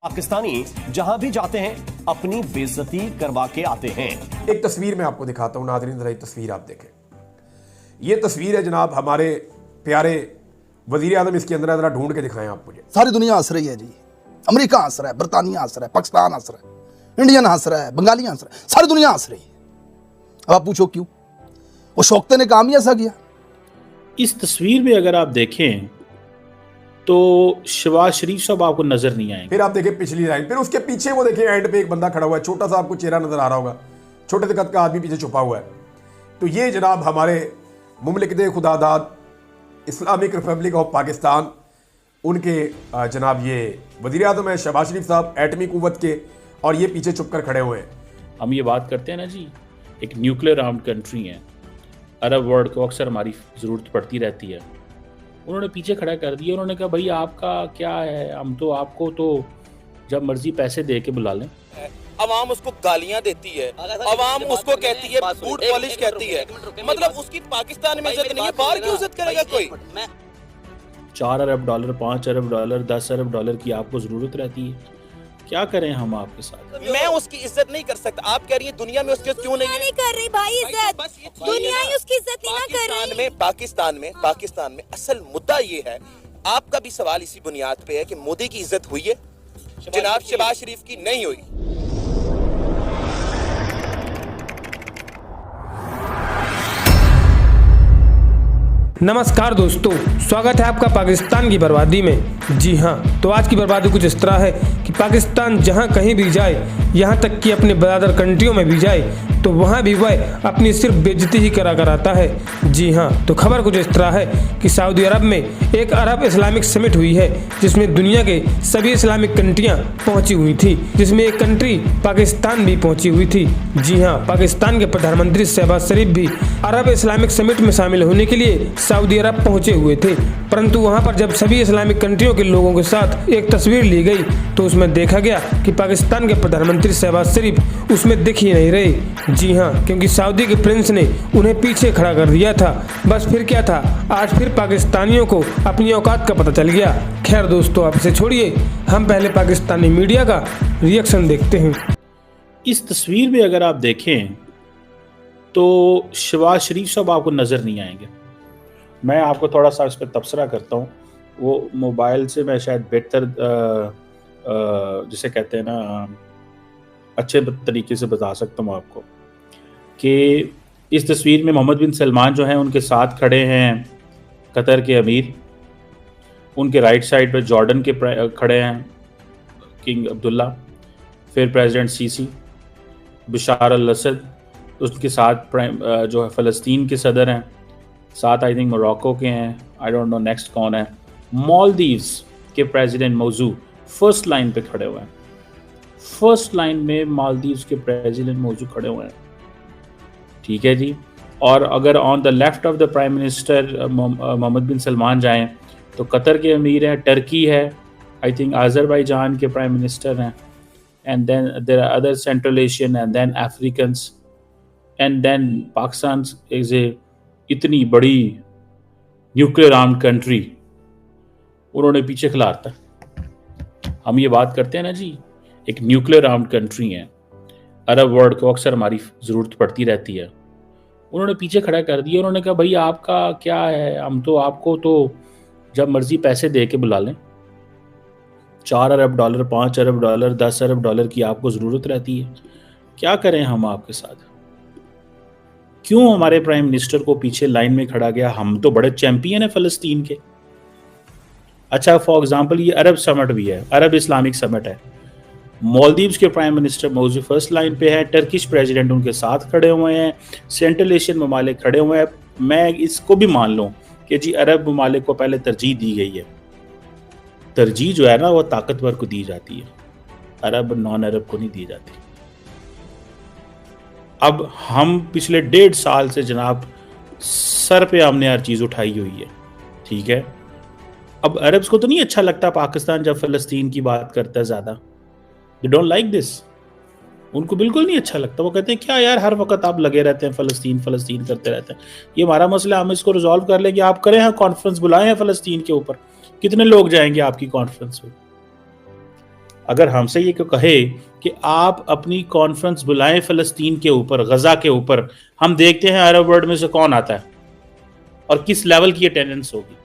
पाकिस्तानी जहां भी जाते हैं अपनी बेइज्जती करवा के आते हैं। एक तस्वीर मैं आपको दिखाता हूं नाज़रीन, जरा तस्वीर आप देखें। ये तस्वीर है जनाब हमारे प्यारे वजीर आज़म, इसके अंदर जरा ढूंढ के दिखाएं आप मुझे। सारी दुनिया हंस रही है जी, अमेरिका हंस रहा है, बरतानिया हंस रहा है, पाकिस्तान हंस रहा है, इंडियन हंस रहा है, बंगाली हंस रहा है, सारी दुनिया हंस रही है। अब आप पूछो क्यों? वो शौकते ने काम ही ऐसा किया। इस तस्वीर में अगर आप देखें तो शहबाज शरीफ साहब आपको नजर नहीं आएंगे। फिर आप देखें पिछली लाइन, फिर उसके पीछे वो देखें एंड पे एक बंदा खड़ा हुआ है, छोटा सा आपको चेहरा नजर आ रहा होगा, छोटे से कद का आदमी पीछे छुपा हुआ है। तो ये जनाब हमारे मुमलिकत खुदादाद इस्लामिक रिपब्लिक ऑफ पाकिस्तान, उनके जनाब ये वजीर आज़म है शहबाज शरीफ साहब, एटमी कुव्वत के, और ये पीछे छुप कर खड़े हुए हैं। हम ये बात करते हैं ना जी, एक न्यूक्लियर आर्म्ड कंट्री है, अरब वर्ल्ड को अक्सर हमारी ज़रूरत पड़ती रहती है। उन्होंने पीछे खड़ा कर दिया, उन्होंने कहा भाई आपका क्या है, हम तो आपको तो जब मर्जी पैसे दे के बुला लें। अवाम उसको गालियां देती है, अवाम उसको कहती है बूट पॉलिश कहती है, मतलब उसकी पाकिस्तान में इज्जत नहीं है, बाहर की इज्जत करेगा कोई। 4 अरब डॉलर, 5 अरब डॉलर, 10 अरब डॉलर की आपको ज़रूरत रहती है, क्या करें हम आपके साथ? मैं उसकी इज्जत नहीं कर सकता। आप कह रही हैं दुनिया में उसकी क्यों नहीं कर रही भाई इज्जत, दुनिया ही उसकी इज्जत नहीं कर रही। पाकिस्तान में असल मुद्दा ये है, आपका भी सवाल इसी बुनियाद पे है कि मोदी की इज्जत हुई है, जनाब शहबाज शरीफ की नहीं हुई। नमस्कार दोस्तों, स्वागत है आपका पाकिस्तान की बर्बादी में। जी हाँ, तो आज की बर्बादी कुछ इस तरह है कि पाकिस्तान जहाँ कहीं भी जाए, यहाँ तक कि अपने बरादर कंट्रियों में भी जाए, तो वहाँ भी वह अपनी सिर्फ बेइज्जती ही करा कर आता है। जी हाँ, तो खबर कुछ इस तरह है कि सऊदी अरब में एक अरब इस्लामिक समिट हुई है, जिसमें दुनिया के सभी इस्लामिक कंट्रियाँ पहुँची हुई थी, जिसमें एक कंट्री पाकिस्तान भी पहुँची हुई थी। जी हाँ, पाकिस्तान के प्रधानमंत्री शहबाज शरीफ भी अरब इस्लामिक समिट में शामिल होने के लिए सऊदी अरब पहुंचे हुए थे, परंतु वहां पर जब सभी इस्लामिक कंट्रियों के लोगों के साथ एक तस्वीर ली गई तो उसमें देखा गया कि पाकिस्तान के प्रधानमंत्री शहबाज शरीफ उसमें दिख ही नहीं रहे। जी हाँ, क्योंकि सऊदी के प्रिंस ने उन्हें पीछे खड़ा कर दिया था। बस फिर क्या था, आज फिर पाकिस्तानियों को अपनी औकात का पता चल गया। खैर दोस्तों, आप इसे छोड़िए, हम पहले पाकिस्तानी मीडिया का रिएक्शन देखते हैं। इस तस्वीर में अगर आप देखें तो शहबाज शरीफ साहब आपको नजर नहीं आएंगे। मैं आपको थोड़ा सा इस पर तबसरा करता हूँ, वो मोबाइल से मैं शायद बेहतर जिसे कहते हैं ना अच्छे तरीके से बता सकता हूँ आपको कि इस तस्वीर में मोहम्मद बिन सलमान जो हैं उनके साथ खड़े हैं कतर के अमीर, उनके राइट साइड पर जॉर्डन के खड़े हैं किंग अब्दुल्ला, फिर प्रेसिडेंट सीसी, बशार अल असद, उसके साथ जो है फ़लस्तीन के सदर हैं, साथ आई थिंक मोरक्को के हैं, आई डोंट नो नेक्स्ट कौन है, मालदीव्स के प्रेसिडेंट मौजू फर्स्ट लाइन पे खड़े हुए हैं। फर्स्ट लाइन में मालदीव्स के प्रेसिडेंट मौजू खड़े हुए हैं, ठीक है जी। और अगर on the left of the prime minister Mohammed bin Salman जाएं तो कतर के अमीर हैं, टर्की है, आई थिंक अज़रबैजान के प्राइम मिनिस्टर हैं, and then there are other Central Asian and then Africans and then Pakistan is a इतनी बड़ी न्यूक्लियर आर्म्ड कंट्री, उन्होंने पीछे खिलाता। हम ये बात करते हैं ना जी, एक न्यूक्लियर आर्म्ड कंट्री है, अरब वर्ल्ड को अक्सर हमारी ज़रूरत पड़ती रहती है। उन्होंने पीछे खड़ा कर दिया, उन्होंने कहा भाई आपका क्या है, हम तो आपको तो जब मर्जी पैसे दे के बुला लें। 4 अरब डॉलर, 5 अरब डॉलर, 10 अरब डॉलर की आपको ज़रूरत रहती है, क्या करें हम आपके साथ? क्यों हमारे प्राइम मिनिस्टर को पीछे लाइन में खड़ा गया? हम तो बड़े चैंपियन है फ़लस्तीन के। अच्छा, फॉर एग्जांपल ये अरब समिट भी है, अरब इस्लामिक समिट है, मालदीव्स के प्राइम मिनिस्टर मौजूद फर्स्ट लाइन पे है, टर्किश प्रेसिडेंट उनके साथ खड़े हुए हैं, सेंट्रल एशियन ममालिक खड़े हुए हैं। मैं इसको भी मान लूँ कि जी अरब ममालिक को पहले तरजीह दी गई है, तरजीह जो है ना वो ताकतवर को दी जाती है, अरब नॉन अरब को नहीं दी जाती। अब हम पिछले 1.5 साल से जनाब सर पे हमने हर चीज़ उठाई हुई है, ठीक है। अब अरब्स को तो नहीं अच्छा लगता पाकिस्तान जब फ़लस्तीन की बात करता है ज़्यादा, दे डोंट लाइक दिस, उनको बिल्कुल नहीं अच्छा लगता। वो कहते हैं क्या यार हर वक्त आप लगे रहते हैं फ़लस्तीन फ़लस्तीन करते रहते हैं, ये हमारा मसला, हम इसको रिजॉल्व कर लेंगे, आप करें, हाँ कॉन्फ्रेंस बुलाएं हैं फ़लस्तीन के ऊपर, कितने लोग जाएंगे आपकी कॉन्फ्रेंस में? अगर हमसे ये क्यों कहे कि आप अपनी कॉन्फ्रेंस बुलाएं फ़लस्तीन के ऊपर, गजा के ऊपर, हम देखते हैं अरब वर्ल्ड में से कौन आता है और किस लेवल की अटेंडेंस होगी।